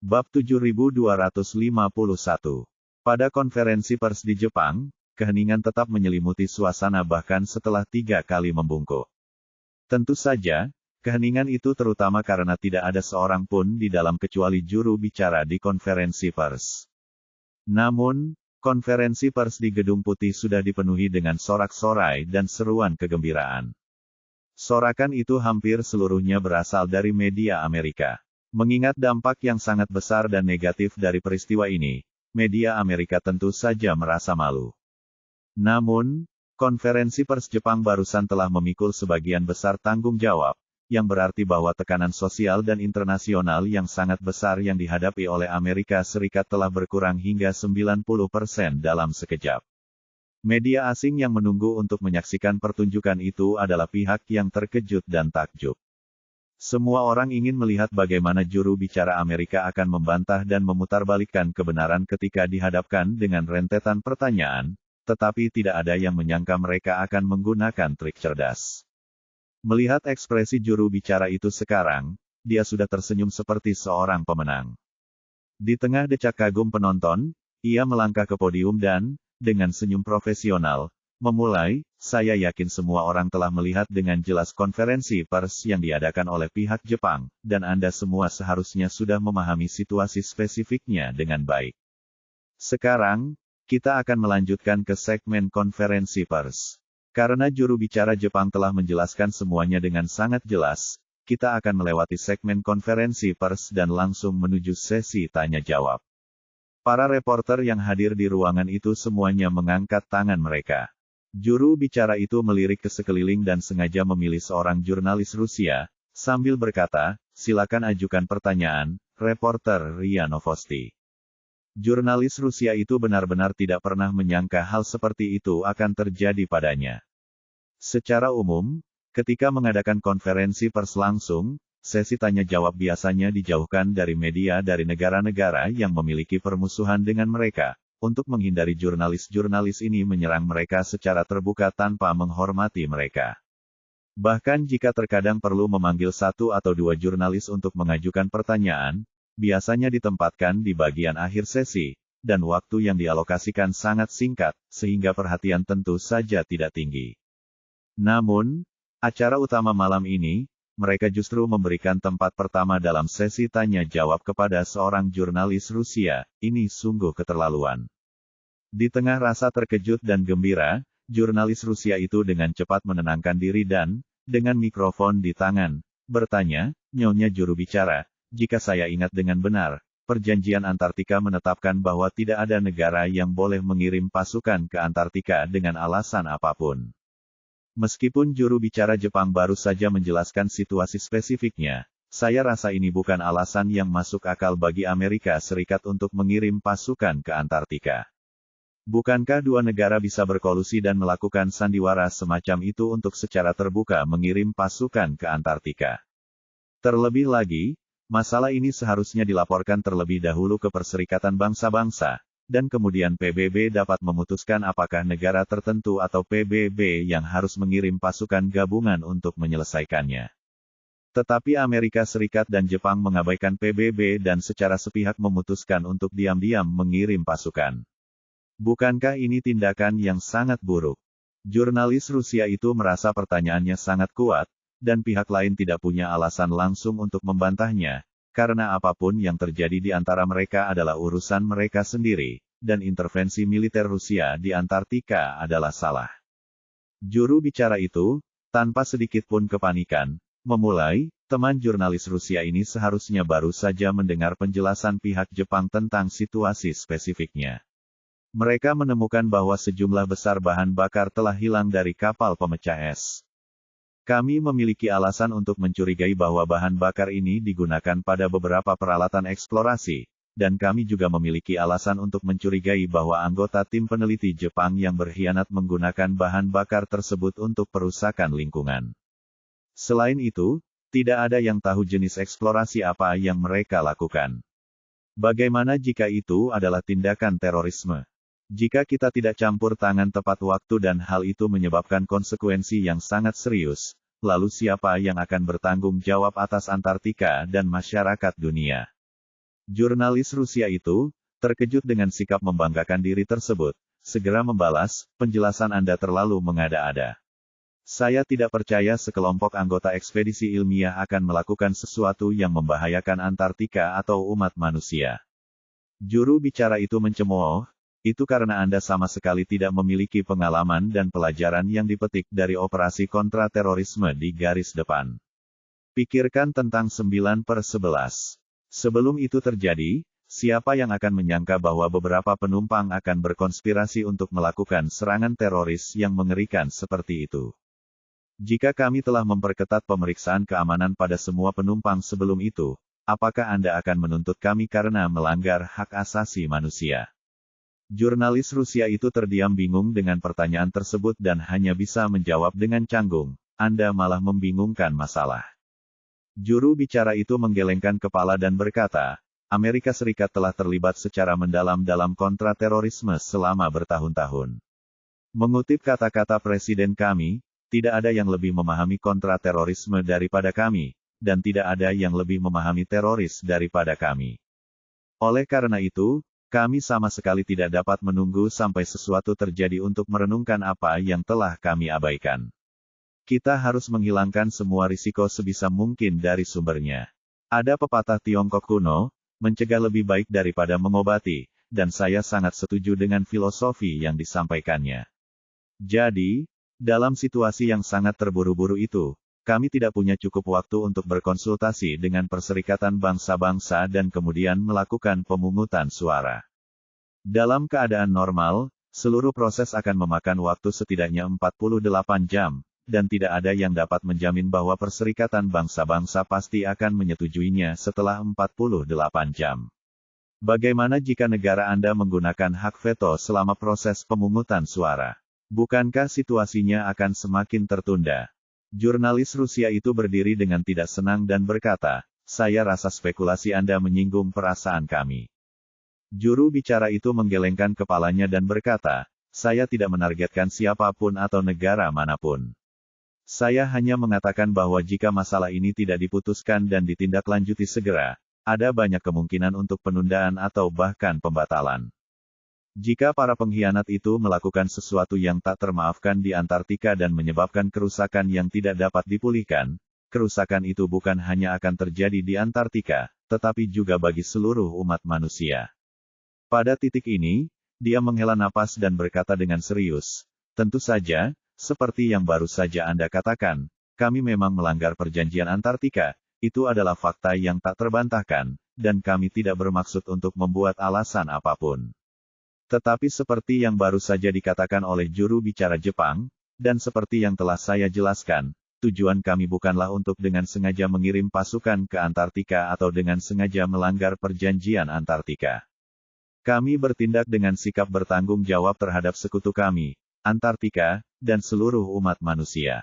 Bab 7251. Pada konferensi pers di Jepang, keheningan tetap menyelimuti suasana bahkan setelah 3 kali membungkuk. Tentu saja, keheningan itu terutama karena tidak ada seorang pun di dalam kecuali juru bicara di konferensi pers. Namun, konferensi pers di Gedung Putih sudah dipenuhi dengan sorak-sorai dan seruan kegembiraan. Sorakan itu hampir seluruhnya berasal dari media Amerika. Mengingat dampak yang sangat besar dan negatif dari peristiwa ini, media Amerika tentu saja merasa malu. Namun, konferensi pers Jepang barusan telah memikul sebagian besar tanggung jawab, yang berarti bahwa tekanan sosial dan internasional yang sangat besar yang dihadapi oleh Amerika Serikat telah berkurang hingga 90% dalam sekejap. Media asing yang menunggu untuk menyaksikan pertunjukan itu adalah pihak yang terkejut dan takjub. Semua orang ingin melihat bagaimana juru bicara Amerika akan membantah dan memutarbalikkan kebenaran ketika dihadapkan dengan rentetan pertanyaan, tetapi tidak ada yang menyangka mereka akan menggunakan trik cerdas. Melihat ekspresi juru bicara itu sekarang, dia sudah tersenyum seperti seorang pemenang. Di tengah decak kagum penonton, ia melangkah ke podium dan, dengan senyum profesional, memulai, saya yakin semua orang telah melihat dengan jelas konferensi pers yang diadakan oleh pihak Jepang, dan Anda semua seharusnya sudah memahami situasi spesifiknya dengan baik. Sekarang, kita akan melanjutkan ke segmen konferensi pers. Karena juru bicara Jepang telah menjelaskan semuanya dengan sangat jelas, kita akan melewati segmen konferensi pers dan langsung menuju sesi tanya-jawab. Para reporter yang hadir di ruangan itu semuanya mengangkat tangan mereka. Juru bicara itu melirik ke sekeliling dan sengaja memilih seorang jurnalis Rusia, sambil berkata, silakan ajukan pertanyaan, reporter RIA Novosti. Jurnalis Rusia itu benar-benar tidak pernah menyangka hal seperti itu akan terjadi padanya. Secara umum, ketika mengadakan konferensi pers langsung, sesi tanya-jawab biasanya dijauhkan dari media dari negara-negara yang memiliki permusuhan dengan mereka, untuk menghindari jurnalis-jurnalis ini menyerang mereka secara terbuka tanpa menghormati mereka. Bahkan jika terkadang perlu memanggil 1 atau 2 jurnalis untuk mengajukan pertanyaan, biasanya ditempatkan di bagian akhir sesi, dan waktu yang dialokasikan sangat singkat, sehingga perhatian tentu saja tidak tinggi. Namun, acara utama malam ini, mereka justru memberikan tempat pertama dalam sesi tanya-jawab kepada seorang jurnalis Rusia, ini sungguh keterlaluan. Di tengah rasa terkejut dan gembira, jurnalis Rusia itu dengan cepat menenangkan diri dan, dengan mikrofon di tangan, bertanya, Nyonya juru bicara, jika saya ingat dengan benar, perjanjian Antartika menetapkan bahwa tidak ada negara yang boleh mengirim pasukan ke Antartika dengan alasan apapun. Meskipun juru bicara Jepang baru saja menjelaskan situasi spesifiknya, saya rasa ini bukan alasan yang masuk akal bagi Amerika Serikat untuk mengirim pasukan ke Antartika. Bukankah dua negara bisa berkolusi dan melakukan sandiwara semacam itu untuk secara terbuka mengirim pasukan ke Antartika? Terlebih lagi, masalah ini seharusnya dilaporkan terlebih dahulu ke Perserikatan Bangsa-Bangsa, dan kemudian PBB dapat memutuskan apakah negara tertentu atau PBB yang harus mengirim pasukan gabungan untuk menyelesaikannya. Tetapi Amerika Serikat dan Jepang mengabaikan PBB dan secara sepihak memutuskan untuk diam-diam mengirim pasukan. Bukankah ini tindakan yang sangat buruk? Jurnalis Rusia itu merasa pertanyaannya sangat kuat, dan pihak lain tidak punya alasan langsung untuk membantahnya, karena apapun yang terjadi di antara mereka adalah urusan mereka sendiri, dan intervensi militer Rusia di Antartika adalah salah. Juru bicara itu, tanpa sedikit pun kepanikan, memulai, teman jurnalis Rusia ini seharusnya baru saja mendengar penjelasan pihak Jepang tentang situasi spesifiknya. Mereka menemukan bahwa sejumlah besar bahan bakar telah hilang dari kapal pemecah es. Kami memiliki alasan untuk mencurigai bahwa bahan bakar ini digunakan pada beberapa peralatan eksplorasi, dan kami juga memiliki alasan untuk mencurigai bahwa anggota tim peneliti Jepang yang berkhianat menggunakan bahan bakar tersebut untuk perusakan lingkungan. Selain itu, tidak ada yang tahu jenis eksplorasi apa yang mereka lakukan. Bagaimana jika itu adalah tindakan terorisme? Jika kita tidak campur tangan tepat waktu dan hal itu menyebabkan konsekuensi yang sangat serius, lalu siapa yang akan bertanggung jawab atas Antartika dan masyarakat dunia? Jurnalis Rusia itu, terkejut dengan sikap membanggakan diri tersebut, segera membalas, penjelasan Anda terlalu mengada-ada. Saya tidak percaya sekelompok anggota ekspedisi ilmiah akan melakukan sesuatu yang membahayakan Antartika atau umat manusia. Juru bicara itu mencemooh, itu karena Anda sama sekali tidak memiliki pengalaman dan pelajaran yang dipetik dari operasi kontraterorisme di garis depan. Pikirkan tentang 9/11. Sebelum itu terjadi, siapa yang akan menyangka bahwa beberapa penumpang akan berkonspirasi untuk melakukan serangan teroris yang mengerikan seperti itu? Jika kami telah memperketat pemeriksaan keamanan pada semua penumpang sebelum itu, apakah Anda akan menuntut kami karena melanggar hak asasi manusia? Jurnalis Rusia itu terdiam bingung dengan pertanyaan tersebut dan hanya bisa menjawab dengan canggung, Anda malah membingungkan masalah. Juru bicara itu menggelengkan kepala dan berkata, Amerika Serikat telah terlibat secara mendalam dalam kontraterorisme selama bertahun-tahun. Mengutip kata-kata Presiden kami, tidak ada yang lebih memahami kontraterorisme daripada kami, dan tidak ada yang lebih memahami teroris daripada kami. Oleh karena itu, kami sama sekali tidak dapat menunggu sampai sesuatu terjadi untuk merenungkan apa yang telah kami abaikan. Kita harus menghilangkan semua risiko sebisa mungkin dari sumbernya. Ada pepatah Tiongkok kuno, mencegah lebih baik daripada mengobati, dan saya sangat setuju dengan filosofi yang disampaikannya. Jadi, dalam situasi yang sangat terburu-buru itu, kami tidak punya cukup waktu untuk berkonsultasi dengan Perserikatan Bangsa-Bangsa dan kemudian melakukan pemungutan suara. Dalam keadaan normal, seluruh proses akan memakan waktu setidaknya 48 jam, dan tidak ada yang dapat menjamin bahwa Perserikatan Bangsa-Bangsa pasti akan menyetujuinya setelah 48 jam. Bagaimana jika negara Anda menggunakan hak veto selama proses pemungutan suara? Bukankah situasinya akan semakin tertunda? Jurnalis Rusia itu berdiri dengan tidak senang dan berkata, saya rasa spekulasi Anda menyinggung perasaan kami. Juru bicara itu menggelengkan kepalanya dan berkata, saya tidak menargetkan siapapun atau negara manapun. Saya hanya mengatakan bahwa jika masalah ini tidak diputuskan dan ditindaklanjuti segera, ada banyak kemungkinan untuk penundaan atau bahkan pembatalan. Jika para pengkhianat itu melakukan sesuatu yang tak termaafkan di Antartika dan menyebabkan kerusakan yang tidak dapat dipulihkan, kerusakan itu bukan hanya akan terjadi di Antartika, tetapi juga bagi seluruh umat manusia. Pada titik ini, dia menghela napas dan berkata dengan serius, tentu saja, seperti yang baru saja Anda katakan, kami memang melanggar perjanjian Antartika, itu adalah fakta yang tak terbantahkan, dan kami tidak bermaksud untuk membuat alasan apapun. Tetapi seperti yang baru saja dikatakan oleh juru bicara Jepang, dan seperti yang telah saya jelaskan, tujuan kami bukanlah untuk dengan sengaja mengirim pasukan ke Antartika atau dengan sengaja melanggar perjanjian Antartika. Kami bertindak dengan sikap bertanggung jawab terhadap sekutu kami, Antartika, dan seluruh umat manusia.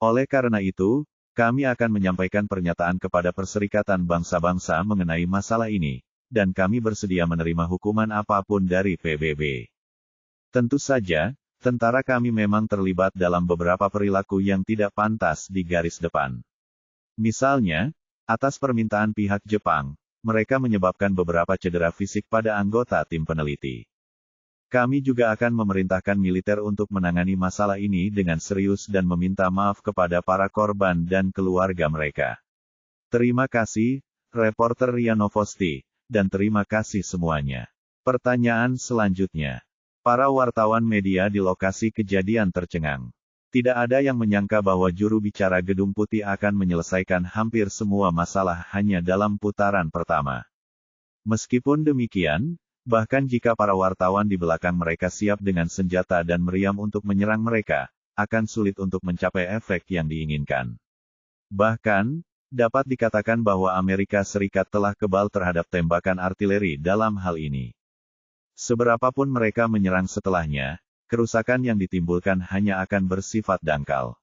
Oleh karena itu, kami akan menyampaikan pernyataan kepada Perserikatan Bangsa-Bangsa mengenai masalah ini, dan kami bersedia menerima hukuman apapun dari PBB. Tentu saja, tentara kami memang terlibat dalam beberapa perilaku yang tidak pantas di garis depan. Misalnya, atas permintaan pihak Jepang, mereka menyebabkan beberapa cedera fisik pada anggota tim peneliti. Kami juga akan memerintahkan militer untuk menangani masalah ini dengan serius dan meminta maaf kepada para korban dan keluarga mereka. Terima kasih, reporter Ria Novosti. Dan terima kasih semuanya. Pertanyaan selanjutnya. Para wartawan media di lokasi kejadian tercengang. Tidak ada yang menyangka bahwa juru bicara Gedung Putih akan menyelesaikan hampir semua masalah hanya dalam putaran pertama. Meskipun demikian, bahkan jika para wartawan di belakang mereka siap dengan senjata dan meriam untuk menyerang mereka, akan sulit untuk mencapai efek yang diinginkan. Bahkan, dapat dikatakan bahwa Amerika Serikat telah kebal terhadap tembakan artileri dalam hal ini. Seberapapun mereka menyerang setelahnya, kerusakan yang ditimbulkan hanya akan bersifat dangkal.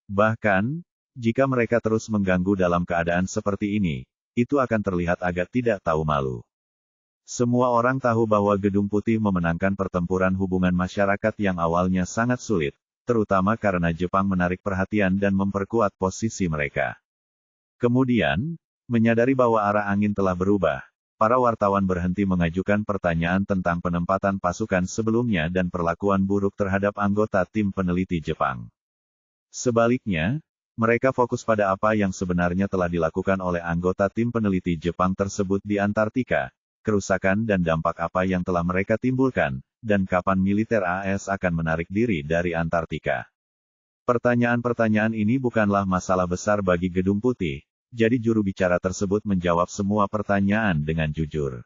Bahkan, jika mereka terus mengganggu dalam keadaan seperti ini, itu akan terlihat agak tidak tahu malu. Semua orang tahu bahwa Gedung Putih memenangkan pertempuran hubungan masyarakat yang awalnya sangat sulit, terutama karena Jepang menarik perhatian dan memperkuat posisi mereka. Kemudian, menyadari bahwa arah angin telah berubah, para wartawan berhenti mengajukan pertanyaan tentang penempatan pasukan sebelumnya dan perlakuan buruk terhadap anggota tim peneliti Jepang. Sebaliknya, mereka fokus pada apa yang sebenarnya telah dilakukan oleh anggota tim peneliti Jepang tersebut di Antartika, kerusakan dan dampak apa yang telah mereka timbulkan, dan kapan militer AS akan menarik diri dari Antartika. Pertanyaan-pertanyaan ini bukanlah masalah besar bagi Gedung Putih, jadi juru bicara tersebut menjawab semua pertanyaan dengan jujur.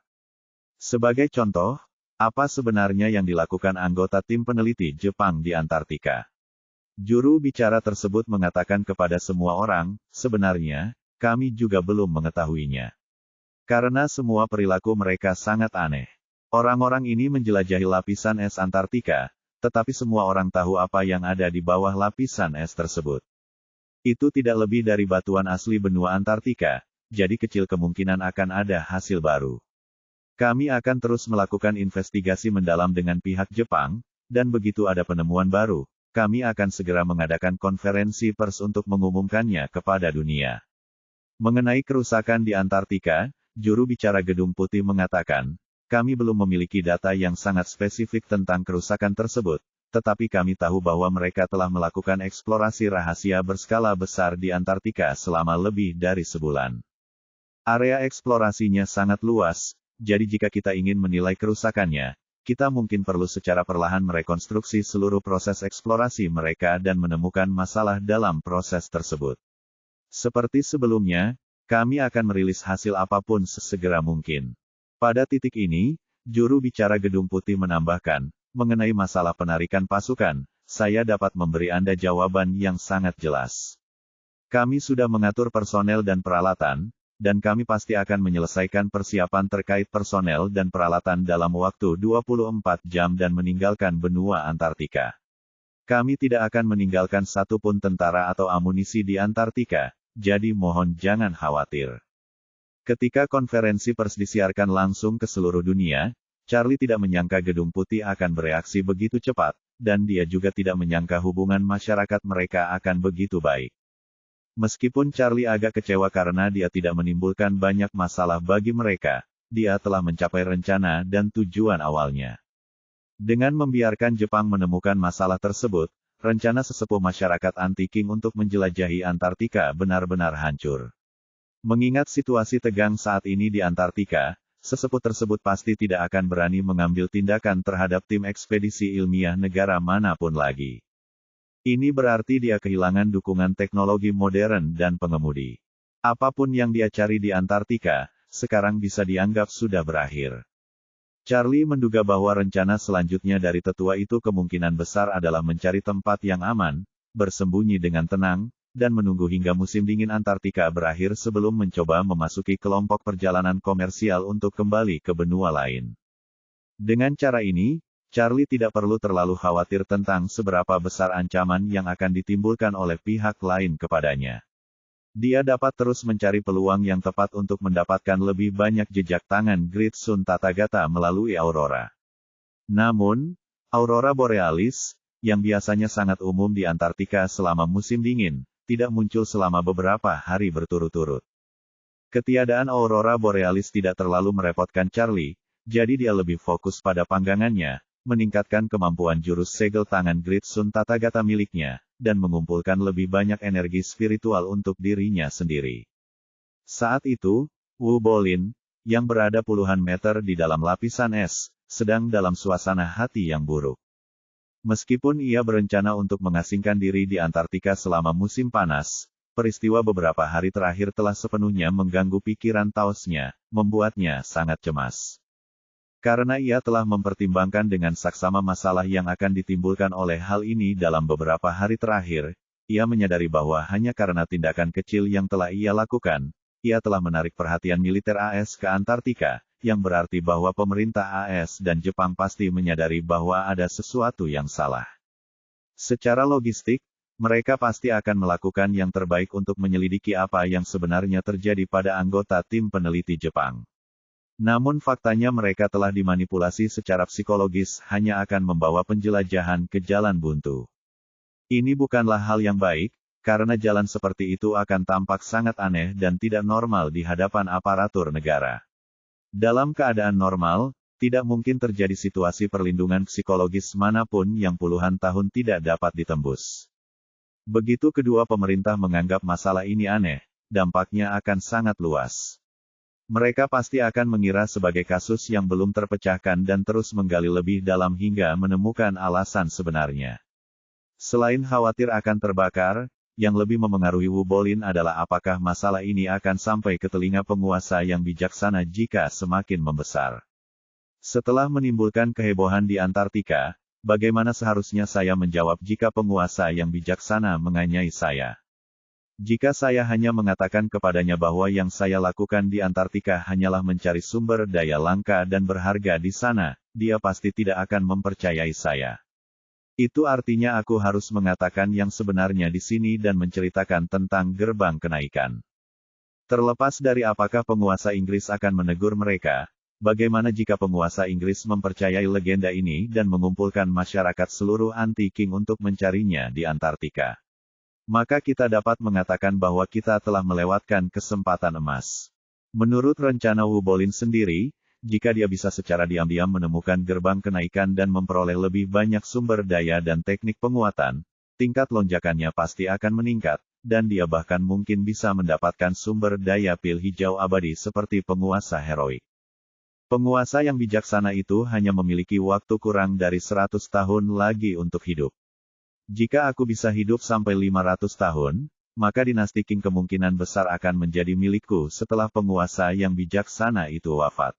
Sebagai contoh, apa sebenarnya yang dilakukan anggota tim peneliti Jepang di Antartika? Juru bicara tersebut mengatakan kepada semua orang, sebenarnya, kami juga belum mengetahuinya. Karena semua perilaku mereka sangat aneh. Orang-orang ini menjelajahi lapisan es Antartika, tetapi semua orang tahu apa yang ada di bawah lapisan es tersebut. Itu tidak lebih dari batuan asli benua Antartika, jadi kecil kemungkinan akan ada hasil baru. Kami akan terus melakukan investigasi mendalam dengan pihak Jepang, dan begitu ada penemuan baru, kami akan segera mengadakan konferensi pers untuk mengumumkannya kepada dunia. Mengenai kerusakan di Antartika, juru bicara Gedung Putih mengatakan, kami belum memiliki data yang sangat spesifik tentang kerusakan tersebut, tetapi kami tahu bahwa mereka telah melakukan eksplorasi rahasia berskala besar di Antartika selama lebih dari sebulan. Area eksplorasinya sangat luas, jadi jika kita ingin menilai kerusakannya, kita mungkin perlu secara perlahan merekonstruksi seluruh proses eksplorasi mereka dan menemukan masalah dalam proses tersebut. Seperti sebelumnya, kami akan merilis hasil apapun sesegera mungkin. Pada titik ini, juru bicara Gedung Putih menambahkan, mengenai masalah penarikan pasukan, saya dapat memberi Anda jawaban yang sangat jelas. Kami sudah mengatur personel dan peralatan, dan kami pasti akan menyelesaikan persiapan terkait personel dan peralatan dalam waktu 24 jam dan meninggalkan benua Antartika. Kami tidak akan meninggalkan satupun tentara atau amunisi di Antartika, jadi mohon jangan khawatir. Ketika konferensi pers disiarkan langsung ke seluruh dunia, Charlie tidak menyangka Gedung Putih akan bereaksi begitu cepat, dan dia juga tidak menyangka hubungan masyarakat mereka akan begitu baik. Meskipun Charlie agak kecewa karena dia tidak menimbulkan banyak masalah bagi mereka, dia telah mencapai rencana dan tujuan awalnya. Dengan membiarkan Jepang menemukan masalah tersebut, rencana sesepuh masyarakat anti-Qing untuk menjelajahi Antartika benar-benar hancur. Mengingat situasi tegang saat ini di Antartika, sesepuh tersebut pasti tidak akan berani mengambil tindakan terhadap tim ekspedisi ilmiah negara manapun lagi. Ini berarti dia kehilangan dukungan teknologi modern dan pengemudi. Apapun yang dia cari di Antartika, sekarang bisa dianggap sudah berakhir. Charlie menduga bahwa rencana selanjutnya dari tetua itu kemungkinan besar adalah mencari tempat yang aman, bersembunyi dengan tenang, dan menunggu hingga musim dingin Antartika berakhir sebelum mencoba memasuki kelompok perjalanan komersial untuk kembali ke benua lain. Dengan cara ini, Charlie tidak perlu terlalu khawatir tentang seberapa besar ancaman yang akan ditimbulkan oleh pihak lain kepadanya. Dia dapat terus mencari peluang yang tepat untuk mendapatkan lebih banyak jejak tangan Great Sun Tathagata melalui Aurora. Namun, Aurora Borealis, yang biasanya sangat umum di Antartika selama musim dingin, tidak muncul selama beberapa hari berturut-turut. Ketiadaan Aurora Borealis tidak terlalu merepotkan Charlie, jadi dia lebih fokus pada panggangannya, meningkatkan kemampuan jurus segel tangan Great Sun Tathagata miliknya, dan mengumpulkan lebih banyak energi spiritual untuk dirinya sendiri. Saat itu, Wu Bolin, yang berada puluhan meter di dalam lapisan es, sedang dalam suasana hati yang buruk. Meskipun ia berencana untuk mengasingkan diri di Antartika selama musim panas, peristiwa beberapa hari terakhir telah sepenuhnya mengganggu pikiran Taosnya, membuatnya sangat cemas. Karena ia telah mempertimbangkan dengan saksama masalah yang akan ditimbulkan oleh hal ini dalam beberapa hari terakhir, ia menyadari bahwa hanya karena tindakan kecil yang telah ia lakukan, ia telah menarik perhatian militer AS ke Antartika, yang berarti bahwa pemerintah AS dan Jepang pasti menyadari bahwa ada sesuatu yang salah. Secara logistik, mereka pasti akan melakukan yang terbaik untuk menyelidiki apa yang sebenarnya terjadi pada anggota tim peneliti Jepang. Namun faktanya mereka telah dimanipulasi secara psikologis hanya akan membawa penjelajahan ke jalan buntu. Ini bukanlah hal yang baik, karena jalan seperti itu akan tampak sangat aneh dan tidak normal di hadapan aparatur negara. Dalam keadaan normal, tidak mungkin terjadi situasi perlindungan psikologis manapun yang puluhan tahun tidak dapat ditembus. Begitu kedua pemerintah menganggap masalah ini aneh, dampaknya akan sangat luas. Mereka pasti akan mengira sebagai kasus yang belum terpecahkan dan terus menggali lebih dalam hingga menemukan alasan sebenarnya. Selain khawatir akan terbakar, yang lebih memengaruhi Wu Bolin adalah apakah masalah ini akan sampai ke telinga penguasa yang bijaksana jika semakin membesar. Setelah menimbulkan kehebohan di Antartika, bagaimana seharusnya saya menjawab jika penguasa yang bijaksana menganyai saya? Jika saya hanya mengatakan kepadanya bahwa yang saya lakukan di Antartika hanyalah mencari sumber daya langka dan berharga di sana, dia pasti tidak akan mempercayai saya. Itu artinya aku harus mengatakan yang sebenarnya di sini dan menceritakan tentang gerbang kenaikan. Terlepas dari apakah penguasa Inggris akan menegur mereka, bagaimana jika penguasa Inggris mempercayai legenda ini dan mengumpulkan masyarakat seluruh anti-King untuk mencarinya di Antartika? Maka kita dapat mengatakan bahwa kita telah melewatkan kesempatan emas. Menurut rencana Wu Bolin sendiri, jika dia bisa secara diam-diam menemukan gerbang kenaikan dan memperoleh lebih banyak sumber daya dan teknik penguatan, tingkat lonjakannya pasti akan meningkat, dan dia bahkan mungkin bisa mendapatkan sumber daya pil hijau abadi seperti penguasa heroik. Penguasa yang bijaksana itu hanya memiliki waktu kurang dari 100 tahun lagi untuk hidup. Jika aku bisa hidup sampai 500 tahun, maka dinasti Qing kemungkinan besar akan menjadi milikku setelah penguasa yang bijaksana itu wafat.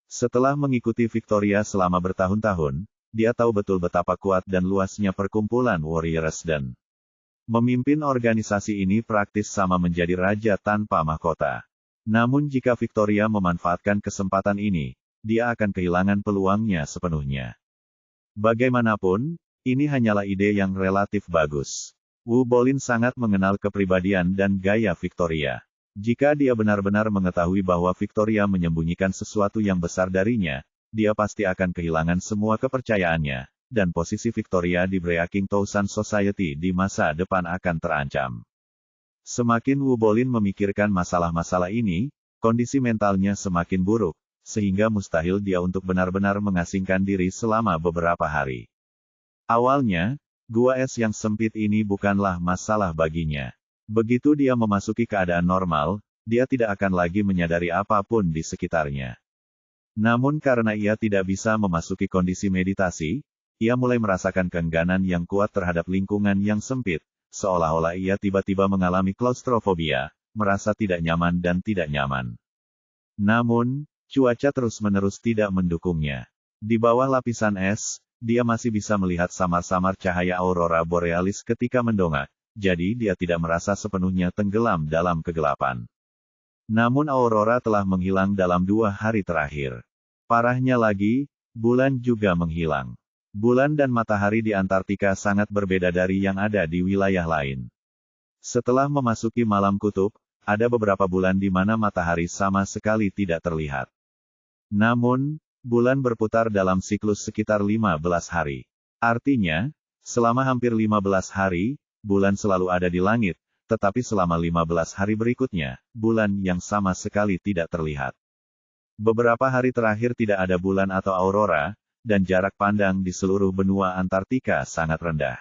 Setelah mengikuti Victoria selama bertahun-tahun, dia tahu betul betapa kuat dan luasnya perkumpulan Warriors dan memimpin organisasi ini praktis sama menjadi raja tanpa mahkota. Namun jika Victoria memanfaatkan kesempatan ini, dia akan kehilangan peluangnya sepenuhnya. Bagaimanapun, ini hanyalah ide yang relatif bagus. Wu Bolin sangat mengenal kepribadian dan gaya Victoria. Jika dia benar-benar mengetahui bahwa Victoria menyembunyikan sesuatu yang besar darinya, dia pasti akan kehilangan semua kepercayaannya, dan posisi Victoria di Breaking Tousan Society di masa depan akan terancam. Semakin Wu Bolin memikirkan masalah-masalah ini, kondisi mentalnya semakin buruk, sehingga mustahil dia untuk benar-benar mengasingkan diri selama beberapa hari. Awalnya, gua es yang sempit ini bukanlah masalah baginya. Begitu dia memasuki keadaan normal, dia tidak akan lagi menyadari apapun di sekitarnya. Namun karena ia tidak bisa memasuki kondisi meditasi, ia mulai merasakan keengganan yang kuat terhadap lingkungan yang sempit, seolah-olah ia tiba-tiba mengalami klaustrofobia, merasa tidak nyaman dan tidak nyaman. Namun, cuaca terus-menerus tidak mendukungnya. Di bawah lapisan es, dia masih bisa melihat samar-samar cahaya aurora borealis ketika mendongak, jadi dia tidak merasa sepenuhnya tenggelam dalam kegelapan. Namun aurora telah menghilang dalam 2 hari terakhir. Parahnya lagi, bulan juga menghilang. Bulan dan matahari di Antartika sangat berbeda dari yang ada di wilayah lain. Setelah memasuki malam kutub, ada beberapa bulan di mana matahari sama sekali tidak terlihat. Namun, bulan berputar dalam siklus sekitar 15 hari. Artinya, selama hampir 15 hari, bulan selalu ada di langit, tetapi selama 15 hari berikutnya, bulan yang sama sekali tidak terlihat. Beberapa hari terakhir tidak ada bulan atau aurora, dan jarak pandang di seluruh benua Antartika sangat rendah.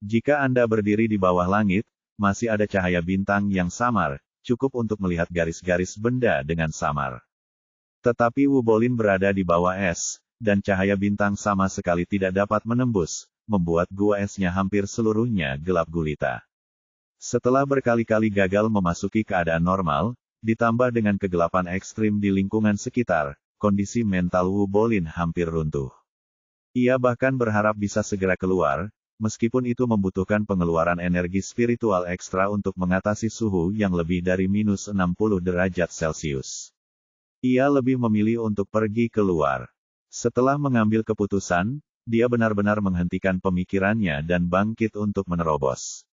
Jika Anda berdiri di bawah langit, masih ada cahaya bintang yang samar, cukup untuk melihat garis-garis benda dengan samar. Tetapi Wu Bolin berada di bawah es, dan cahaya bintang sama sekali tidak dapat menembus, membuat gua esnya hampir seluruhnya gelap gulita. Setelah berkali-kali gagal memasuki keadaan normal, ditambah dengan kegelapan ekstrim di lingkungan sekitar, kondisi mental Wu Bolin hampir runtuh. Ia bahkan berharap bisa segera keluar, meskipun itu membutuhkan pengeluaran energi spiritual ekstra untuk mengatasi suhu yang lebih dari minus 60 derajat Celcius. Ia lebih memilih untuk pergi keluar. Setelah mengambil keputusan, dia benar-benar menghentikan pemikirannya dan bangkit untuk menerobos.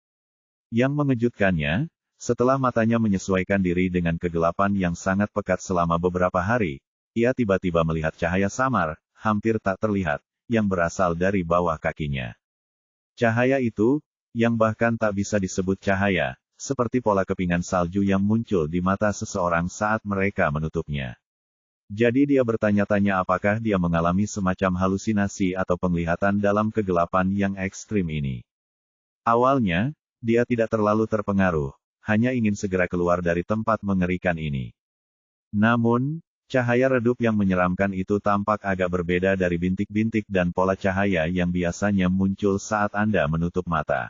Yang mengejutkannya, setelah matanya menyesuaikan diri dengan kegelapan yang sangat pekat selama beberapa hari, ia tiba-tiba melihat cahaya samar, hampir tak terlihat, yang berasal dari bawah kakinya. Cahaya itu, yang bahkan tak bisa disebut cahaya, seperti pola kepingan salju yang muncul di mata seseorang saat mereka menutupnya. Jadi dia bertanya-tanya apakah dia mengalami semacam halusinasi atau penglihatan dalam kegelapan yang ekstrim ini. Awalnya, dia tidak terlalu terpengaruh, hanya ingin segera keluar dari tempat mengerikan ini. Namun, cahaya redup yang menyeramkan itu tampak agak berbeda dari bintik-bintik dan pola cahaya yang biasanya muncul saat Anda menutup mata.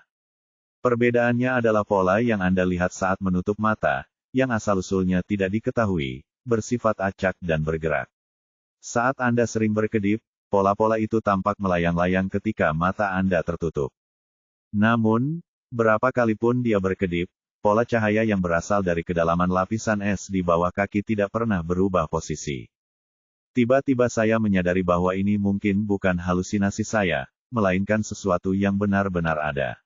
Perbedaannya adalah pola yang Anda lihat saat menutup mata, yang asal-usulnya tidak diketahui, bersifat acak dan bergerak. Saat Anda sering berkedip, pola-pola itu tampak melayang-layang ketika mata Anda tertutup. Namun, berapa kali pun dia berkedip, pola cahaya yang berasal dari kedalaman lapisan es di bawah kaki tidak pernah berubah posisi. Tiba-tiba saya menyadari bahwa ini mungkin bukan halusinasi saya, melainkan sesuatu yang benar-benar ada.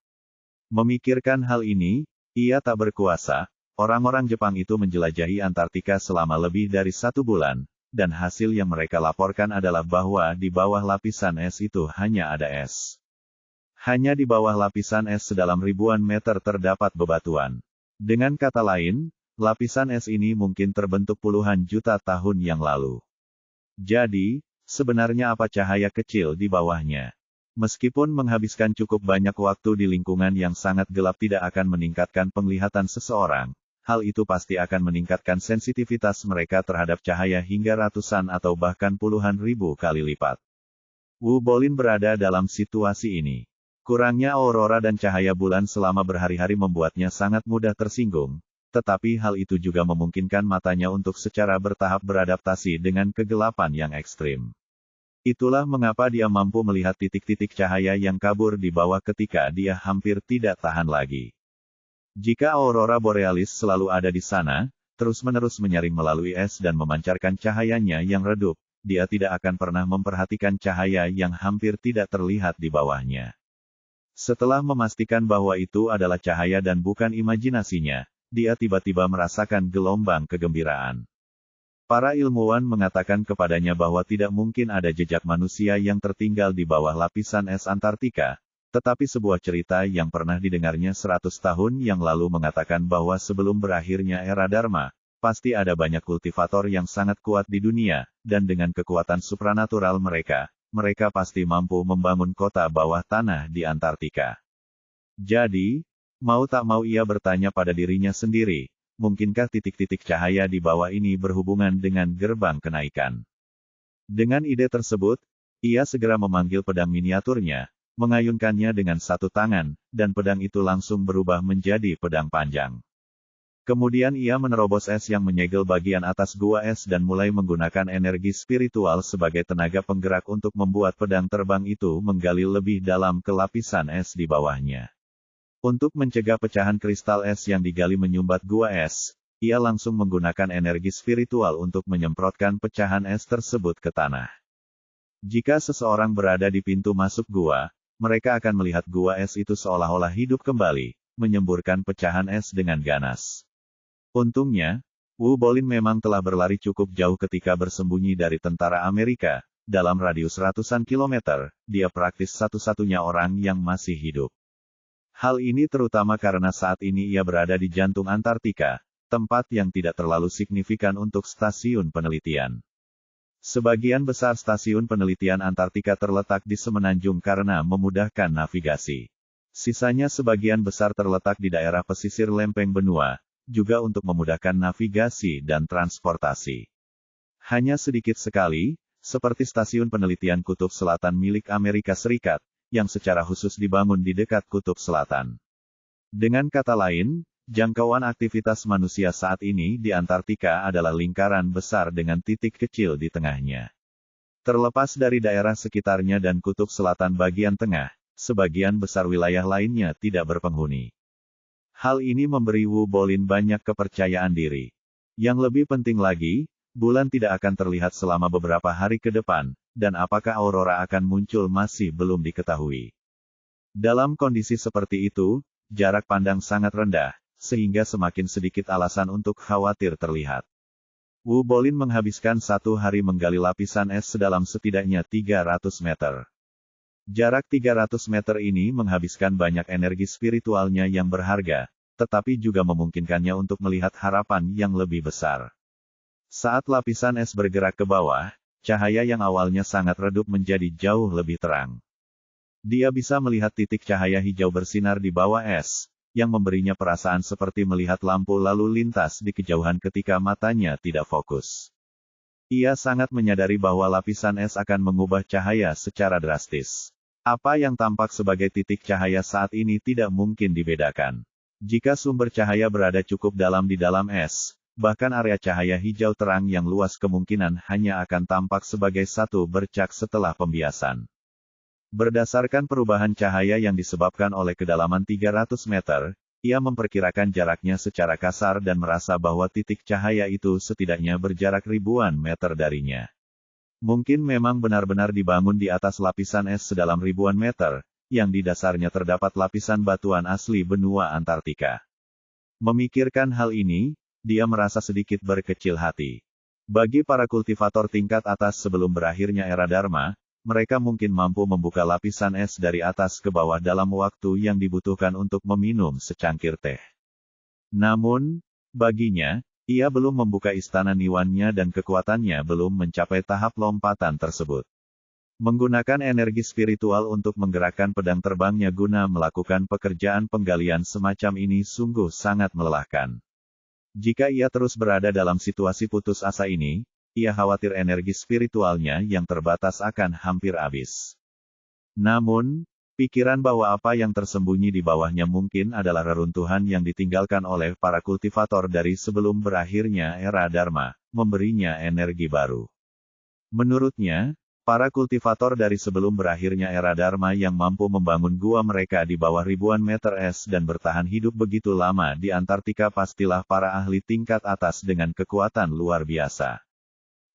Memikirkan hal ini, ia tak berkuasa. Orang-orang Jepang itu menjelajahi Antartika selama lebih dari 1 bulan, dan hasil yang mereka laporkan adalah bahwa di bawah lapisan es itu hanya ada es. Hanya di bawah lapisan es sedalam ribuan meter terdapat bebatuan. Dengan kata lain, lapisan es ini mungkin terbentuk puluhan juta tahun yang lalu. Jadi, sebenarnya apa cahaya kecil di bawahnya? Meskipun menghabiskan cukup banyak waktu di lingkungan yang sangat gelap tidak akan meningkatkan penglihatan seseorang, hal itu pasti akan meningkatkan sensitivitas mereka terhadap cahaya hingga ratusan atau bahkan puluhan ribu kali lipat. Wu Bolin berada dalam situasi ini. Kurangnya aurora dan cahaya bulan selama berhari-hari membuatnya sangat mudah tersinggung, tetapi hal itu juga memungkinkan matanya untuk secara bertahap beradaptasi dengan kegelapan yang ekstrim. Itulah mengapa dia mampu melihat titik-titik cahaya yang kabur di bawah ketika dia hampir tidak tahan lagi. Jika aurora borealis selalu ada di sana, terus-menerus menyaring melalui es dan memancarkan cahayanya yang redup, dia tidak akan pernah memperhatikan cahaya yang hampir tidak terlihat di bawahnya. Setelah memastikan bahwa itu adalah cahaya dan bukan imajinasinya, dia tiba-tiba merasakan gelombang kegembiraan. Para ilmuwan mengatakan kepadanya bahwa tidak mungkin ada jejak manusia yang tertinggal di bawah lapisan es Antartika, tetapi sebuah cerita yang pernah didengarnya 100 tahun yang lalu mengatakan bahwa sebelum berakhirnya era Dharma, pasti ada banyak kultivator yang sangat kuat di dunia, dan dengan kekuatan supranatural mereka pasti mampu membangun kota bawah tanah di Antartika. Jadi, mau tak mau ia bertanya pada dirinya sendiri, mungkinkah titik-titik cahaya di bawah ini berhubungan dengan gerbang kenaikan? Dengan ide tersebut, ia segera memanggil pedang miniaturnya, mengayunkannya dengan satu tangan, dan pedang itu langsung berubah menjadi pedang panjang. Kemudian ia menerobos es yang menyegel bagian atas gua es dan mulai menggunakan energi spiritual sebagai tenaga penggerak untuk membuat pedang terbang itu menggali lebih dalam ke lapisan es di bawahnya. Untuk mencegah pecahan kristal es yang digali menyumbat gua es, ia langsung menggunakan energi spiritual untuk menyemprotkan pecahan es tersebut ke tanah. Jika seseorang berada di pintu masuk gua, mereka akan melihat gua es itu seolah-olah hidup kembali, menyemburkan pecahan es dengan ganas. Untungnya, Wu Bolin memang telah berlari cukup jauh ketika bersembunyi dari tentara Amerika, dalam radius ratusan kilometer, dia praktis satu-satunya orang yang masih hidup. Hal ini terutama karena saat ini ia berada di jantung Antartika, tempat yang tidak terlalu signifikan untuk stasiun penelitian. Sebagian besar stasiun penelitian Antartika terletak di semenanjung karena memudahkan navigasi. Sisanya sebagian besar terletak di daerah pesisir lempeng benua, juga untuk memudahkan navigasi dan transportasi. Hanya sedikit sekali, seperti stasiun penelitian Kutub Selatan milik Amerika Serikat, yang secara khusus dibangun di dekat Kutub Selatan. Dengan kata lain, jangkauan aktivitas manusia saat ini di Antartika adalah lingkaran besar dengan titik kecil di tengahnya. Terlepas dari daerah sekitarnya dan Kutub Selatan bagian tengah, sebagian besar wilayah lainnya tidak berpenghuni. Hal ini memberi Wu Bolin banyak kepercayaan diri. Yang lebih penting lagi, bulan tidak akan terlihat selama beberapa hari ke depan, dan apakah aurora akan muncul masih belum diketahui. Dalam kondisi seperti itu, jarak pandang sangat rendah, sehingga semakin sedikit alasan untuk khawatir terlihat. Wu Bolin menghabiskan 1 hari menggali lapisan es sedalam setidaknya 300 meter. Jarak 300 meter ini menghabiskan banyak energi spiritualnya yang berharga, tetapi juga memungkinkannya untuk melihat harapan yang lebih besar. Saat lapisan es bergerak ke bawah, cahaya yang awalnya sangat redup menjadi jauh lebih terang. Dia bisa melihat titik cahaya hijau bersinar di bawah es, yang memberinya perasaan seperti melihat lampu lalu lintas di kejauhan ketika matanya tidak fokus. Ia sangat menyadari bahwa lapisan es akan mengubah cahaya secara drastis. Apa yang tampak sebagai titik cahaya saat ini tidak mungkin dibedakan. Jika sumber cahaya berada cukup dalam di dalam es, bahkan area cahaya hijau terang yang luas kemungkinan hanya akan tampak sebagai satu bercak setelah pembiasan. Berdasarkan perubahan cahaya yang disebabkan oleh kedalaman 300 meter, ia memperkirakan jaraknya secara kasar dan merasa bahwa titik cahaya itu setidaknya berjarak ribuan meter darinya. Mungkin memang benar-benar dibangun di atas lapisan es sedalam ribuan meter, yang di dasarnya terdapat lapisan batuan asli benua Antartika. Memikirkan hal ini, dia merasa sedikit berkecil hati. Bagi para kultivator tingkat atas sebelum berakhirnya era Dharma, mereka mungkin mampu membuka lapisan es dari atas ke bawah dalam waktu yang dibutuhkan untuk meminum secangkir teh. Namun, baginya, ia belum membuka istana Niwannya dan kekuatannya belum mencapai tahap lompatan tersebut. Menggunakan energi spiritual untuk menggerakkan pedang terbangnya guna melakukan pekerjaan penggalian semacam ini sungguh sangat melelahkan. Jika ia terus berada dalam situasi putus asa ini, ia khawatir energi spiritualnya yang terbatas akan hampir habis. Namun, pikiran bahwa apa yang tersembunyi di bawahnya mungkin adalah reruntuhan yang ditinggalkan oleh para kultivator dari sebelum berakhirnya era Dharma, memberinya energi baru. Menurutnya, para kultivator dari sebelum berakhirnya era Dharma yang mampu membangun gua mereka di bawah ribuan meter es dan bertahan hidup begitu lama di Antartika pastilah para ahli tingkat atas dengan kekuatan luar biasa.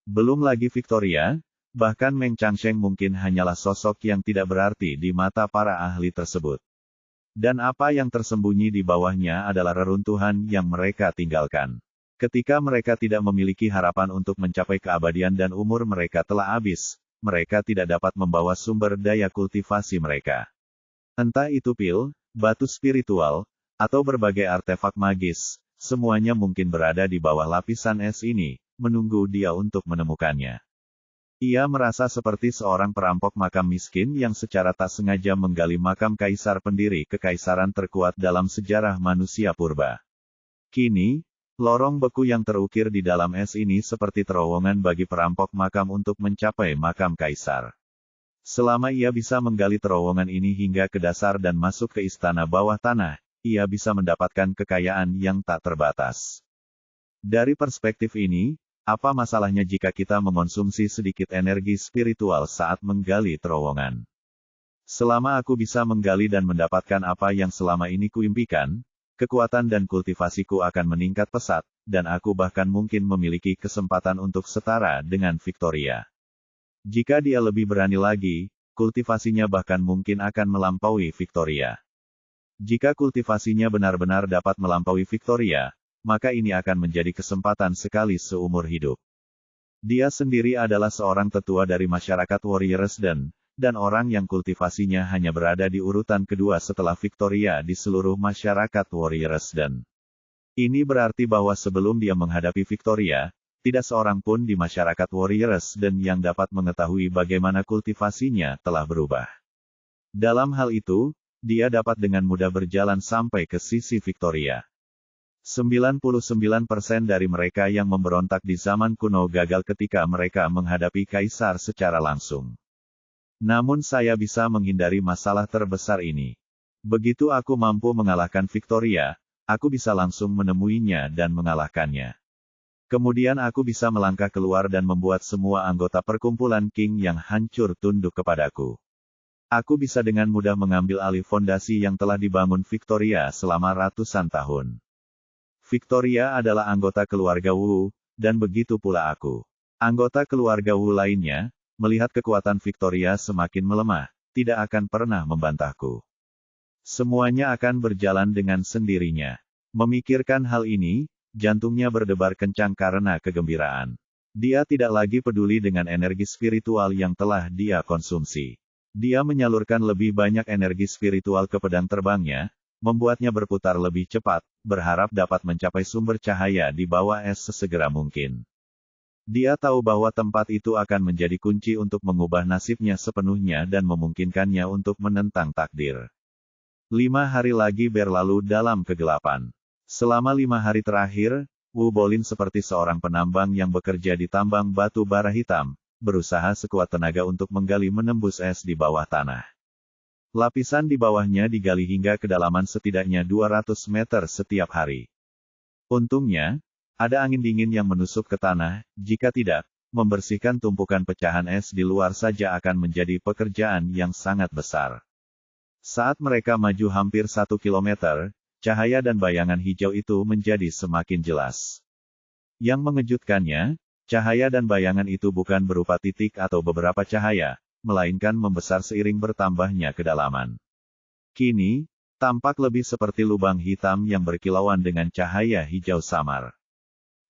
Belum lagi Victoria, bahkan Meng Changsheng mungkin hanyalah sosok yang tidak berarti di mata para ahli tersebut. Dan apa yang tersembunyi di bawahnya adalah reruntuhan yang mereka tinggalkan. Ketika mereka tidak memiliki harapan untuk mencapai keabadian dan umur mereka telah habis, mereka tidak dapat membawa sumber daya kultivasi mereka. Entah itu pil, batu spiritual, atau berbagai artefak magis, semuanya mungkin berada di bawah lapisan es ini, menunggu dia untuk menemukannya. Ia merasa seperti seorang perampok makam miskin yang secara tak sengaja menggali makam kaisar pendiri kekaisaran terkuat dalam sejarah manusia purba. Kini, lorong beku yang terukir di dalam es ini seperti terowongan bagi perampok makam untuk mencapai makam kaisar. Selama ia bisa menggali terowongan ini hingga ke dasar dan masuk ke istana bawah tanah, ia bisa mendapatkan kekayaan yang tak terbatas. Dari perspektif ini, apa masalahnya jika kita mengonsumsi sedikit energi spiritual saat menggali terowongan? Selama aku bisa menggali dan mendapatkan apa yang selama ini kuimpikan, kekuatan dan kultivasiku akan meningkat pesat, dan aku bahkan mungkin memiliki kesempatan untuk setara dengan Victoria. Jika dia lebih berani lagi, kultivasinya bahkan mungkin akan melampaui Victoria. Jika kultivasinya benar-benar dapat melampaui Victoria, maka ini akan menjadi kesempatan sekali seumur hidup. Dia sendiri adalah seorang tetua dari masyarakat Warrior Resident, dan orang yang kultivasinya hanya berada di urutan kedua setelah Victoria di seluruh masyarakat Warrior Resident. Ini berarti bahwa sebelum dia menghadapi Victoria, tidak seorang pun di masyarakat Warrior Resident yang dapat mengetahui bagaimana kultivasinya telah berubah. Dalam hal itu, dia dapat dengan mudah berjalan sampai ke sisi Victoria. 99% dari mereka yang memberontak di zaman kuno gagal ketika mereka menghadapi kaisar secara langsung. Namun saya bisa menghindari masalah terbesar ini. Begitu aku mampu mengalahkan Victoria, aku bisa langsung menemuinya dan mengalahkannya. Kemudian aku bisa melangkah keluar dan membuat semua anggota perkumpulan King yang hancur tunduk kepadaku. Aku bisa dengan mudah mengambil alih fondasi yang telah dibangun Victoria selama ratusan tahun. Victoria adalah anggota keluarga Wu, dan begitu pula aku. Anggota keluarga Wu lainnya, melihat kekuatan Victoria semakin melemah, tidak akan pernah membantahku. Semuanya akan berjalan dengan sendirinya. Memikirkan hal ini, jantungnya berdebar kencang karena kegembiraan. Dia tidak lagi peduli dengan energi spiritual yang telah dia konsumsi. Dia menyalurkan lebih banyak energi spiritual ke pedang terbangnya, membuatnya berputar lebih cepat, berharap dapat mencapai sumber cahaya di bawah es sesegera mungkin. Dia tahu bahwa tempat itu akan menjadi kunci untuk mengubah nasibnya sepenuhnya dan memungkinkannya untuk menentang takdir. 5 hari lagi berlalu dalam kegelapan. Selama 5 hari terakhir, Wu Bolin seperti seorang penambang yang bekerja di tambang batu bara hitam, berusaha sekuat tenaga untuk menggali menembus es di bawah tanah. Lapisan di bawahnya digali hingga kedalaman setidaknya 200 meter setiap hari. Untungnya, ada angin dingin yang menusuk ke tanah, jika tidak, membersihkan tumpukan pecahan es di luar saja akan menjadi pekerjaan yang sangat besar. Saat mereka maju hampir 1 kilometer, cahaya dan bayangan hijau itu menjadi semakin jelas. Yang mengejutkannya, cahaya dan bayangan itu bukan berupa titik atau beberapa cahaya, melainkan membesar seiring bertambahnya kedalaman. Kini, tampak lebih seperti lubang hitam yang berkilauan dengan cahaya hijau samar.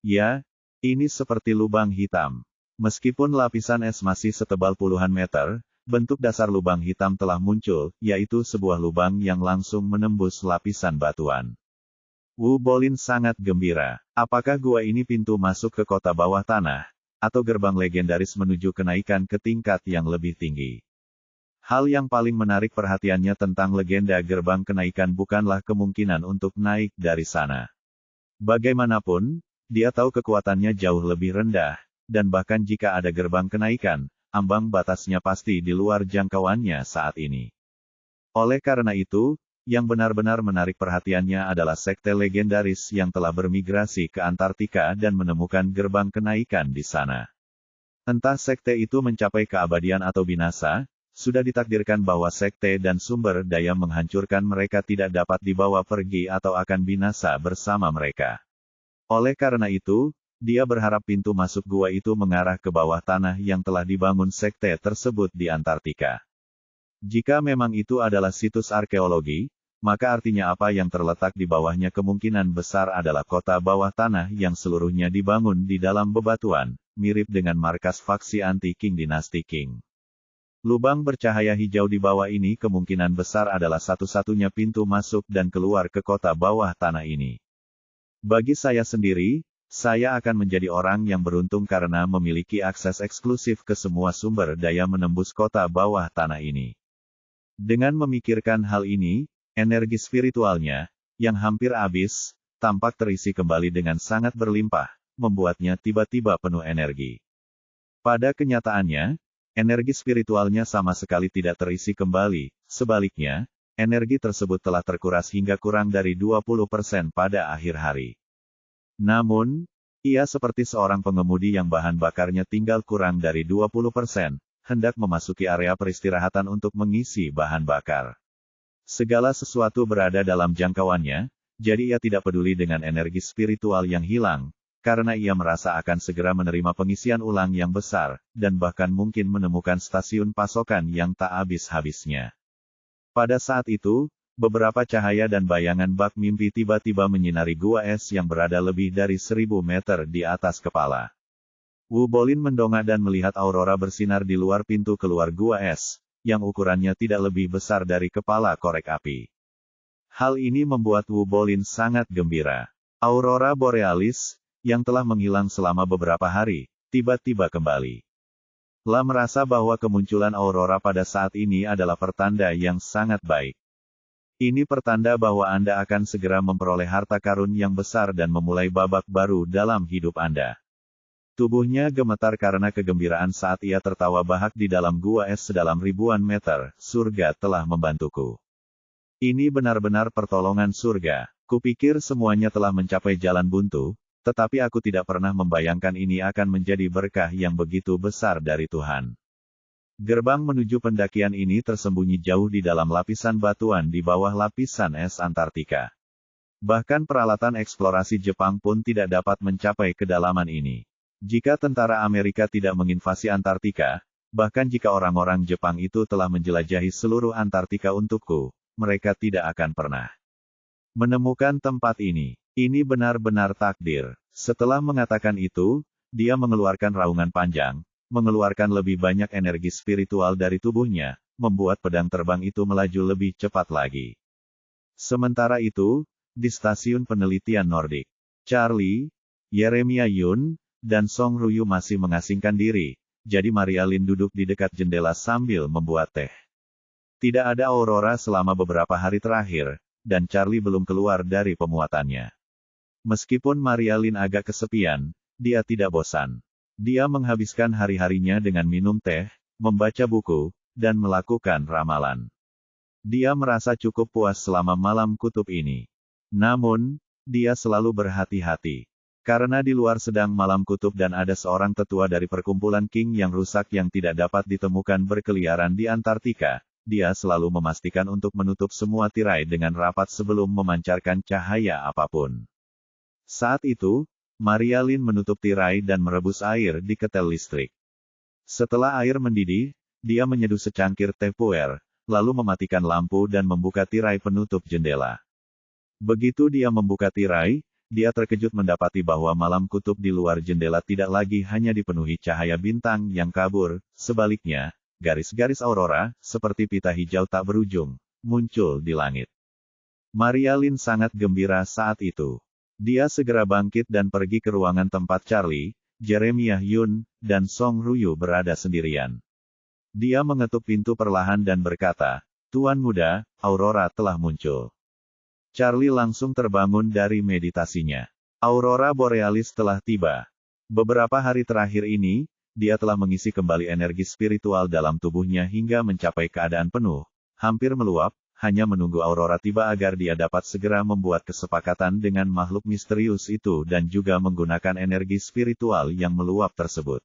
Ya, ini seperti lubang hitam. Meskipun lapisan es masih setebal puluhan meter, bentuk dasar lubang hitam telah muncul, yaitu sebuah lubang yang langsung menembus lapisan batuan. Wu Bolin sangat gembira. Apakah gua ini pintu masuk ke kota bawah tanah, atau gerbang legendaris menuju kenaikan ke tingkat yang lebih tinggi? Hal yang paling menarik perhatiannya tentang legenda gerbang kenaikan bukanlah kemungkinan untuk naik dari sana. Bagaimanapun, dia tahu kekuatannya jauh lebih rendah, dan bahkan jika ada gerbang kenaikan, ambang batasnya pasti di luar jangkauannya saat ini. Oleh karena itu, yang benar-benar menarik perhatiannya adalah sekte legendaris yang telah bermigrasi ke Antartika dan menemukan gerbang kenaikan di sana. Entah sekte itu mencapai keabadian atau binasa, sudah ditakdirkan bahwa sekte dan sumber daya menghancurkan mereka tidak dapat dibawa pergi atau akan binasa bersama mereka. Oleh karena itu, dia berharap pintu masuk gua itu mengarah ke bawah tanah yang telah dibangun sekte tersebut di Antartika. Jika memang itu adalah situs arkeologi, maka artinya apa yang terletak di bawahnya kemungkinan besar adalah kota bawah tanah yang seluruhnya dibangun di dalam bebatuan, mirip dengan markas faksi anti-Qing dinasti Qing. Lubang bercahaya hijau di bawah ini kemungkinan besar adalah satu-satunya pintu masuk dan keluar ke kota bawah tanah ini. Bagi saya sendiri, saya akan menjadi orang yang beruntung karena memiliki akses eksklusif ke semua sumber daya menembus kota bawah tanah ini. Dengan memikirkan hal ini, energi spiritualnya, yang hampir habis, tampak terisi kembali dengan sangat berlimpah, membuatnya tiba-tiba penuh energi. Pada kenyataannya, energi spiritualnya sama sekali tidak terisi kembali, sebaliknya, energi tersebut telah terkuras hingga kurang dari 20% pada akhir hari. Namun, ia seperti seorang pengemudi yang bahan bakarnya tinggal kurang dari 20%, hendak memasuki area peristirahatan untuk mengisi bahan bakar. Segala sesuatu berada dalam jangkauannya, jadi ia tidak peduli dengan energi spiritual yang hilang, karena ia merasa akan segera menerima pengisian ulang yang besar, dan bahkan mungkin menemukan stasiun pasokan yang tak habis-habisnya. Pada saat itu, beberapa cahaya dan bayangan bak mimpi tiba-tiba menyinari gua es yang berada lebih dari 1000 meter di atas kepala. Wu Bolin mendongak dan melihat aurora bersinar di luar pintu keluar gua es, yang ukurannya tidak lebih besar dari kepala korek api. Hal ini membuat Wu Bolin sangat gembira. Aurora borealis, yang telah menghilang selama beberapa hari, tiba-tiba kembali. La merasa bahwa kemunculan aurora pada saat ini adalah pertanda yang sangat baik. Ini pertanda bahwa Anda akan segera memperoleh harta karun yang besar dan memulai babak baru dalam hidup Anda. Tubuhnya gemetar karena kegembiraan saat ia tertawa bahak di dalam gua es sedalam ribuan meter. Surga telah membantuku. Ini benar-benar pertolongan surga. Kupikir semuanya telah mencapai jalan buntu, tetapi aku tidak pernah membayangkan ini akan menjadi berkah yang begitu besar dari Tuhan. Gerbang menuju pendakian ini tersembunyi jauh di dalam lapisan batuan di bawah lapisan es Antartika. Bahkan peralatan eksplorasi Jepang pun tidak dapat mencapai kedalaman ini. Jika tentara Amerika tidak menginvasi Antartika, bahkan jika orang-orang Jepang itu telah menjelajahi seluruh Antartika untukku, mereka tidak akan pernah menemukan tempat ini. Ini benar-benar takdir. Setelah mengatakan itu, dia mengeluarkan raungan panjang, mengeluarkan lebih banyak energi spiritual dari tubuhnya, membuat pedang terbang itu melaju lebih cepat lagi. Sementara itu, di stasiun penelitian Nordik, Charlie, Yeremia Yun, dan Song Ruyu masih mengasingkan diri, jadi Maria Lin duduk di dekat jendela sambil membuat teh. Tidak ada aurora selama beberapa hari terakhir, dan Charlie belum keluar dari pemuatannya. Meskipun Maria Lin agak kesepian, dia tidak bosan. Dia menghabiskan hari-harinya dengan minum teh, membaca buku, dan melakukan ramalan. Dia merasa cukup puas selama malam kutub ini. Namun, dia selalu berhati-hati. Karena di luar sedang malam kutub dan ada seorang tetua dari perkumpulan King yang rusak yang tidak dapat ditemukan berkeliaran di Antartika, dia selalu memastikan untuk menutup semua tirai dengan rapat sebelum memancarkan cahaya apapun. Saat itu, Maria Lin menutup tirai dan merebus air di ketel listrik. Setelah air mendidih, dia menyeduh secangkir teh puer, lalu mematikan lampu dan membuka tirai penutup jendela. Begitu dia membuka tirai, dia terkejut mendapati bahwa malam kutub di luar jendela tidak lagi hanya dipenuhi cahaya bintang yang kabur, sebaliknya, garis-garis aurora, seperti pita hijau tak berujung, muncul di langit. Maria Lin sangat gembira saat itu. Dia segera bangkit dan pergi ke ruangan tempat Charlie, Jeremiah Yun, dan Song Ruyu berada sendirian. Dia mengetuk pintu perlahan dan berkata, "Tuan muda, aurora telah muncul." Charlie langsung terbangun dari meditasinya. Aurora borealis telah tiba. Beberapa hari terakhir ini, dia telah mengisi kembali energi spiritual dalam tubuhnya hingga mencapai keadaan penuh, hampir meluap, hanya menunggu aurora tiba agar dia dapat segera membuat kesepakatan dengan makhluk misterius itu dan juga menggunakan energi spiritual yang meluap tersebut.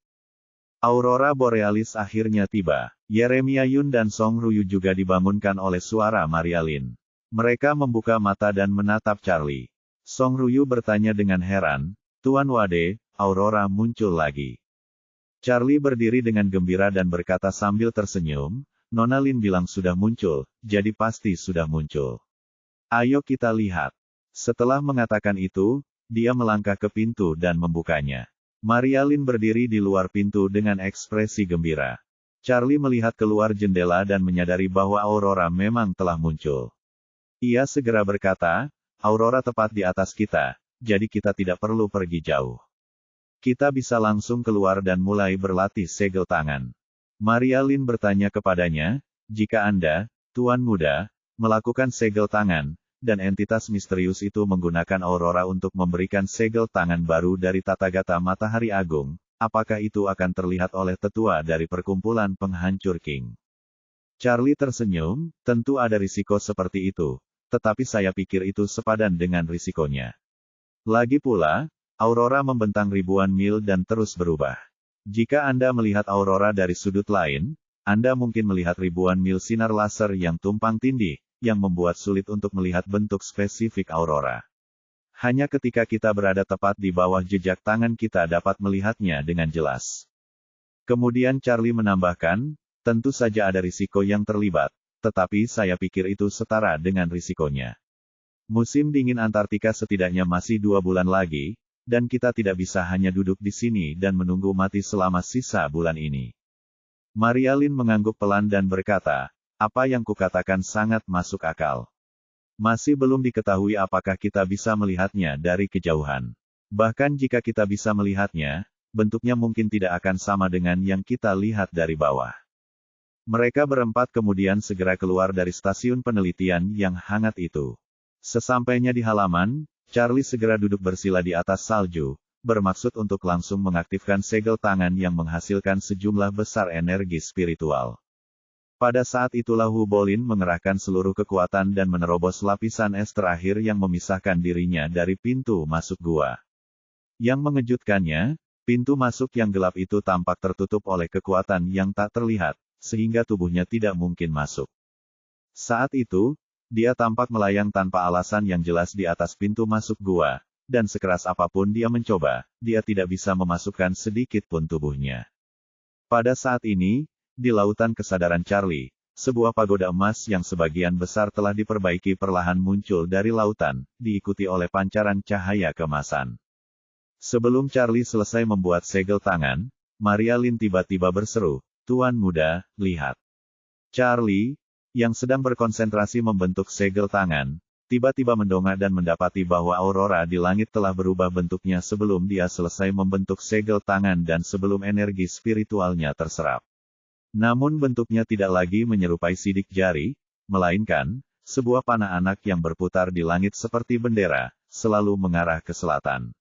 Aurora borealis akhirnya tiba. Jeremiah Yun dan Song Ruyu juga dibangunkan oleh suara Maria Lin. Mereka membuka mata dan menatap Charlie. Song Ruyu bertanya dengan heran, "Tuan Wade, aurora muncul lagi." Charlie berdiri dengan gembira dan berkata sambil tersenyum, "Nona Lin bilang sudah muncul, jadi pasti sudah muncul. Ayo kita lihat." Setelah mengatakan itu, dia melangkah ke pintu dan membukanya. Maria Lin berdiri di luar pintu dengan ekspresi gembira. Charlie melihat keluar jendela dan menyadari bahwa aurora memang telah muncul. Ia segera berkata, "Aurora tepat di atas kita, jadi kita tidak perlu pergi jauh. Kita bisa langsung keluar dan mulai berlatih segel tangan." Maria Lin bertanya kepadanya, "Jika Anda, Tuan Muda, melakukan segel tangan, dan entitas misterius itu menggunakan aurora untuk memberikan segel tangan baru dari Tathagata Matahari Agung, apakah itu akan terlihat oleh tetua dari perkumpulan penghancur King?" Charlie tersenyum, "Tentu ada risiko seperti itu, tetapi saya pikir itu sepadan dengan risikonya. Lagi pula, aurora membentang ribuan mil dan terus berubah. Jika Anda melihat aurora dari sudut lain, Anda mungkin melihat ribuan mil sinar laser yang tumpang tindih, yang membuat sulit untuk melihat bentuk spesifik aurora. Hanya ketika kita berada tepat di bawah jejak tangan kita dapat melihatnya dengan jelas." Kemudian Charlie menambahkan, "Tentu saja ada risiko yang terlibat, tetapi saya pikir itu setara dengan risikonya. Musim dingin Antartika setidaknya masih 2 bulan lagi, dan kita tidak bisa hanya duduk di sini dan menunggu mati selama sisa bulan ini." Maria Lin mengangguk pelan dan berkata, "Apa yang kukatakan sangat masuk akal. Masih belum diketahui apakah kita bisa melihatnya dari kejauhan. Bahkan jika kita bisa melihatnya, bentuknya mungkin tidak akan sama dengan yang kita lihat dari bawah." Mereka berempat kemudian segera keluar dari stasiun penelitian yang hangat itu. Sesampainya di halaman, Charlie segera duduk bersila di atas salju, bermaksud untuk langsung mengaktifkan segel tangan yang menghasilkan sejumlah besar energi spiritual. Pada saat itulah Hu Bolin mengerahkan seluruh kekuatan dan menerobos lapisan es terakhir yang memisahkan dirinya dari pintu masuk gua. Yang mengejutkannya, pintu masuk yang gelap itu tampak tertutup oleh kekuatan yang tak terlihat, sehingga tubuhnya tidak mungkin masuk. Saat itu, dia tampak melayang tanpa alasan yang jelas di atas pintu masuk gua, dan sekeras apapun dia mencoba, dia tidak bisa memasukkan sedikit pun tubuhnya. Pada saat ini, di lautan kesadaran Charlie, sebuah pagoda emas yang sebagian besar telah diperbaiki perlahan muncul dari lautan, diikuti oleh pancaran cahaya keemasan. Sebelum Charlie selesai membuat segel tangan, Maria Lin tiba-tiba berseru, "Tuan Muda, lihat." Charlie, yang sedang berkonsentrasi membentuk segel tangan, tiba-tiba mendongak dan mendapati bahwa aurora di langit telah berubah bentuknya sebelum dia selesai membentuk segel tangan dan sebelum energi spiritualnya terserap. Namun bentuknya tidak lagi menyerupai sidik jari, melainkan sebuah panah anak yang berputar di langit seperti bendera, selalu mengarah ke selatan.